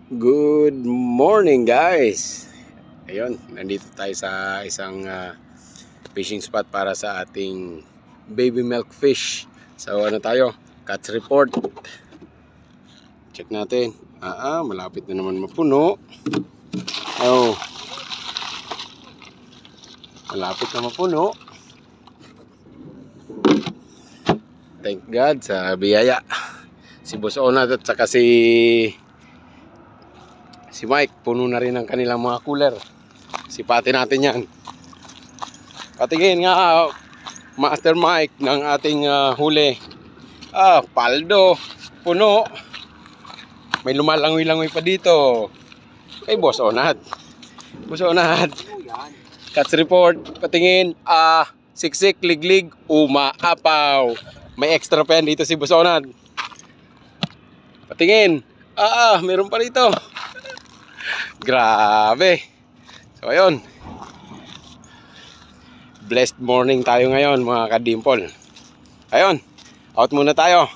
Good morning guys. Ayun, nandito tayo sa isang fishing spot para sa ating baby milk fish. So ano tayo? Catch report. Check natin. Malapit na naman mapuno. Oh. Malapit na mapuno. Thank God sa biyaya. Si Boss Onat at saka si Mike, puno na rin ang kanilang mga cooler. Sipatin natin yan. Patingin nga, Master Mike, ng ating huli. Paldo, puno. May lumalangoy-langoy pa dito. Kay Boss Onat. Boss Onat, catch report, patingin. Siksik, liglig, umaapaw. May extra pen dito si Boss Onat. Patingin. Meron pa rito. Grabe. So ayun, blessed morning tayo ngayon mga kadimple. Ayun, out muna tayo.